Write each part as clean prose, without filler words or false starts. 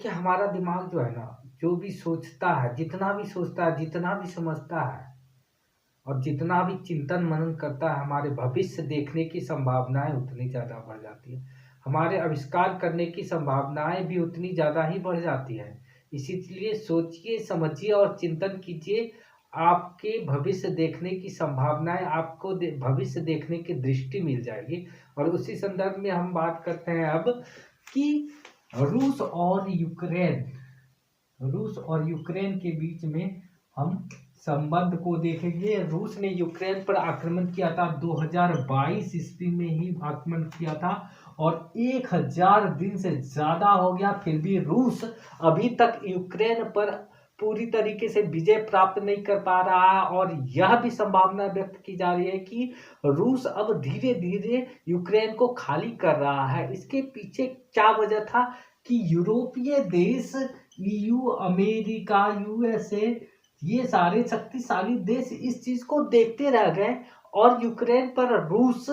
देखिए हमारा दिमाग जो है ना, जो भी सोचता है, जितना भी सोचता है, जितना भी समझता है और जितना भी चिंतन मनन करता है, हमारे भविष्य देखने की संभावनाएं उतनी ज़्यादा बढ़ जाती है। हमारे आविष्कार करने की संभावनाएं भी उतनी ज़्यादा ही बढ़ जाती है। इसीलिए सोचिए, समझिए और चिंतन कीजिए। आपके भविष्य देखने की संभावनाएं आपको भविष्य देखने की दृष्टि मिल जाएगी। और उसी संदर्भ में हम बात करते हैं अब कि रूस और यूक्रेन के बीच में हम संबंध को देखेंगे। रूस ने यूक्रेन पर आक्रमण किया था 2022 ईस्वी में ही आक्रमण किया था और 1000 दिन से ज्यादा हो गया, फिर भी रूस अभी तक यूक्रेन पर पूरी तरीके से विजय प्राप्त नहीं कर पा रहा है। और यह भी संभावना व्यक्त की जा रही है कि रूस अब धीरे धीरे यूक्रेन को खाली कर रहा है। इसके पीछे क्या वजह था कि यूरोपीय देश, ईयू, अमेरिका, यूएसए, ये सारे शक्तिशाली देश इस चीज को देखते रह गए और यूक्रेन पर रूस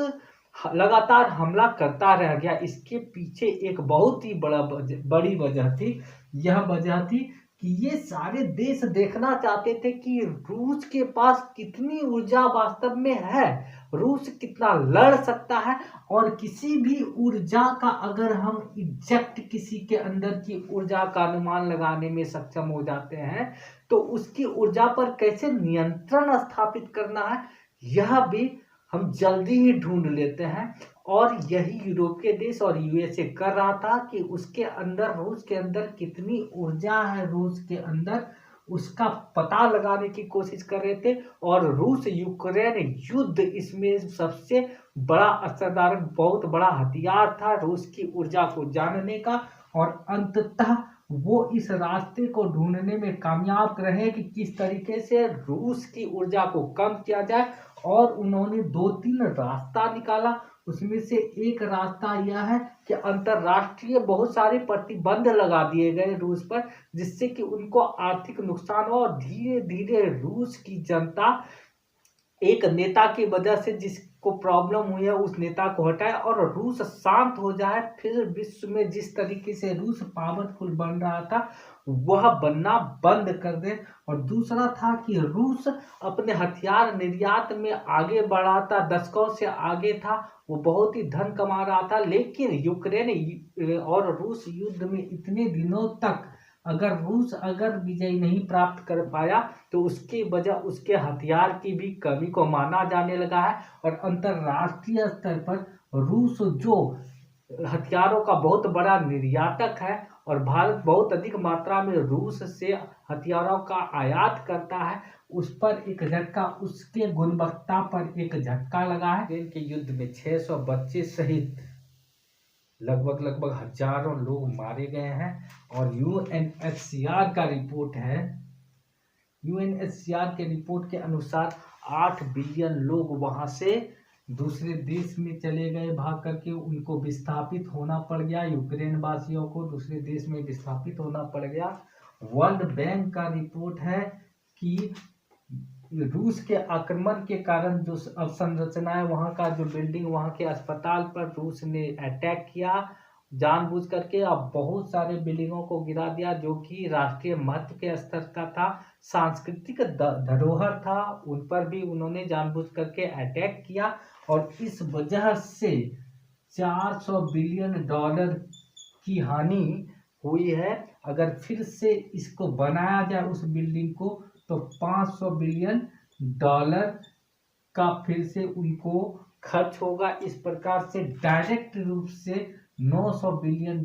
लगातार हमला करता रह गया। इसके पीछे एक बहुत ही बड़ी वजह थी। यह वजह थी कि ये सारे देश देखना चाहते थे कि रूस के पास कितनी ऊर्जा वास्तव में है, रूस कितना लड़ सकता है। और किसी भी ऊर्जा का अगर हम एग्जैक्ट किसी के अंदर की ऊर्जा का अनुमान लगाने में सक्षम हो जाते हैं तो उसकी ऊर्जा पर कैसे नियंत्रण स्थापित करना है, यह भी हम जल्दी ही ढूंढ लेते हैं। और यही यूरोपीय देश और यूएसए कर रहा था कि उसके अंदर, रूस के अंदर कितनी ऊर्जा है, रूस के अंदर उसका पता लगाने की कोशिश कर रहे थे। और रूस यूक्रेन युद्ध इसमें सबसे बड़ा असरदार, बहुत बड़ा हथियार था रूस की ऊर्जा को जानने का। और अंततः वो इस रास्ते को ढूंढने में कामयाब रहे कि किस तरीके से रूस की ऊर्जा को कम किया जाए। और उन्होंने 2-3 रास्ता निकाला। उसमें से एक रास्ता यह है कि अंतरराष्ट्रीय बहुत सारे प्रतिबंध लगा दिए गए रूस पर, जिससे कि उनको आर्थिक नुकसान हो और धीरे धीरे रूस की जनता एक नेता की वजह से जिसको प्रॉब्लम हुई है उस नेता को हटाए और रूस शांत हो जाए। फिर विश्व में जिस तरीके से रूस पावरफुल बन रहा था वह बनना बंद कर दे। और दूसरा था कि रूस अपने हथियार निर्यात में आगे बढ़ा था, दशकों से आगे था, वो बहुत ही धन कमा रहा था। लेकिन यूक्रेन और रूस युद्ध में इतने दिनों तक रूस अगर विजय नहीं प्राप्त कर पाया तो उसकी वजह उसके हथियार की भी कमी को माना जाने लगा है। और अंतरराष्ट्रीय स्तर पर रूस जो हथियारों का बहुत बड़ा निर्यातक है और भारत बहुत अधिक मात्रा में रूस से हथियारों का आयात करता है, उस पर एक झटका, उसके गुणवत्ता पर एक झटका लगा है। यूक्रेन के युद्ध में 600 बच्चे सहित लगभग हजारों लोग मारे गए हैं। और यूएनएचसीआर का रिपोर्ट है, यूएनएचसीआर के रिपोर्ट के अनुसार 8 बिलियन लोग वहां से दूसरे देश में चले गए भाग करके, उनको विस्थापित होना पड़ गया। यूक्रेन वासियों को दूसरे देश में विस्थापित होना पड़ गया। वर्ल्ड बैंक का रिपोर्ट है कि रूस के आक्रमण के कारण जो अवसंरचनाएं, वहां का जो बिल्डिंग, वहां के अस्पताल पर रूस ने अटैक किया जानबूझ करके। अब बहुत सारे बिल्डिंगों को गिरा दिया जो कि राष्ट्रीय महत्व के स्तर का था, सांस्कृतिक धरोहर था, उन पर भी उन्होंने जानबूझ करके अटैक किया। और इस वजह से $400 बिलियन की हानि हुई है। अगर फिर से इसको बनाया जाए उस बिल्डिंग को तो $500 बिलियन का फिर से उनको खर्च होगा। इस प्रकार से डायरेक्ट रूप से $900 बिलियन,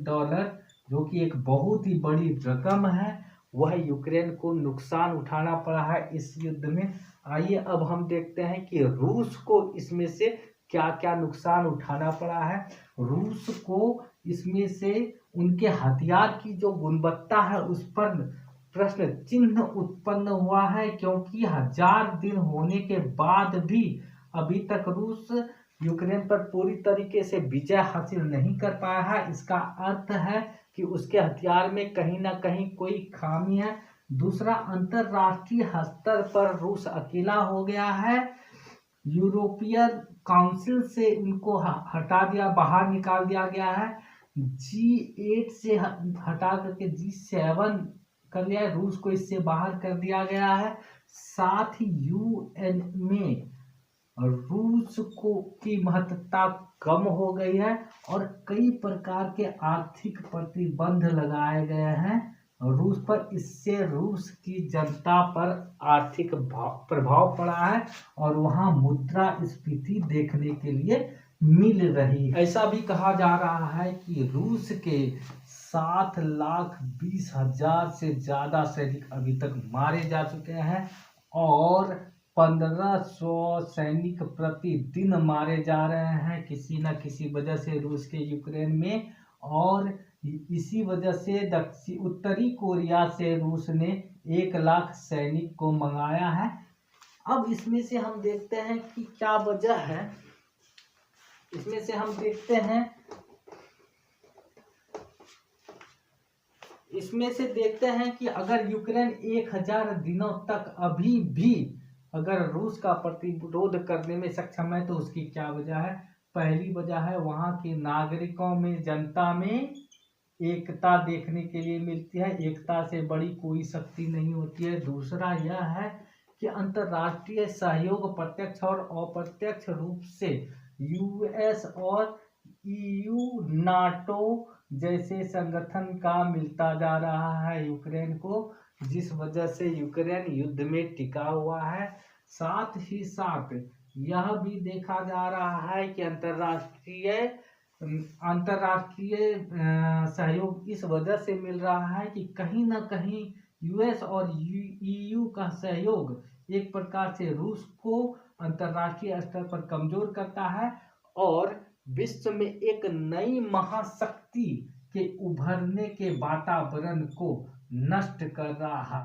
जो कि एक बहुत ही बड़ी रकम है, वह यूक्रेन को नुकसान उठाना पड़ा है इस युद्ध में। आइए अब हम देखते हैं कि रूस को इसमें से क्या क्या नुकसान उठाना पड़ा है। रूस को इसमें से उनके हथियार की जो गुणवत्ता है उस पर प्रश्न चिन्ह उत्पन्न हुआ है, क्योंकि 1000 दिन होने के बाद भी अभी तक रूस यूक्रेन पर पूरी तरीके से विजय हासिल नहीं कर पाया है। इसका अर्थ है कि उसके हथियार में कहीं ना कहीं कोई खामी है। दूसरा, अंतरराष्ट्रीय स्तर पर रूस अकेला हो गया है। यूरोपियन काउंसिल से इनको हटा दिया, बाहर निकाल दिया गया है। G8 से हटा करके G7 कर लिया है, रूस को इससे बाहर कर दिया गया है। साथ ही यूएन में रूस को की महत्ता कम हो गई है और कई प्रकार के आर्थिक प्रतिबंध लगाए गए हैं रूस पर। इससे रूस की जनता पर आर्थिक प्रभाव पड़ा है और वहां मुद्रास्फीति देखने के लिए मिल रही। ऐसा भी कहा जा रहा है कि रूस के 7,20,000 से ज्यादा सैनिक अभी तक मारे जा चुके हैं और 1500 सैनिक प्रतिदिन मारे जा रहे हैं किसी न किसी वजह से रूस के यूक्रेन में। और इसी वजह से उत्तरी कोरिया से रूस ने 1 लाख सैनिक को मंगाया है। अब इसमें से हम देखते हैं कि क्या वजह है। इसमें से हम देखते हैं कि अगर यूक्रेन 1000 दिनों तक अभी भी अगर रूस का प्रतिरोध करने में सक्षम है तो उसकी क्या वजह है। पहली वजह है वहां के नागरिकों में, जनता में एकता देखने के लिए मिलती है। एकता से बड़ी कोई शक्ति नहीं होती है। दूसरा यह है कि अंतर्राष्ट्रीय सहयोग प्रत्यक्ष और अप्रत्यक्ष रूप से यूएस और ईयू, नाटो जैसे संगठन का मिलता जा रहा है यूक्रेन को, जिस वजह से यूक्रेन युद्ध में टिका हुआ है। साथ ही साथ यह भी देखा जा रहा है कि अंतर्राष्ट्रीय सहयोग इस वजह से मिल रहा है कि कहीं ना कहीं यूएस और ईयू का सहयोग एक प्रकार से रूस को अंतर्राष्ट्रीय स्तर पर कमजोर करता है और विश्व में एक नई महाशक्ति के उभरने के वातावरण को नष्ट कर रहा है।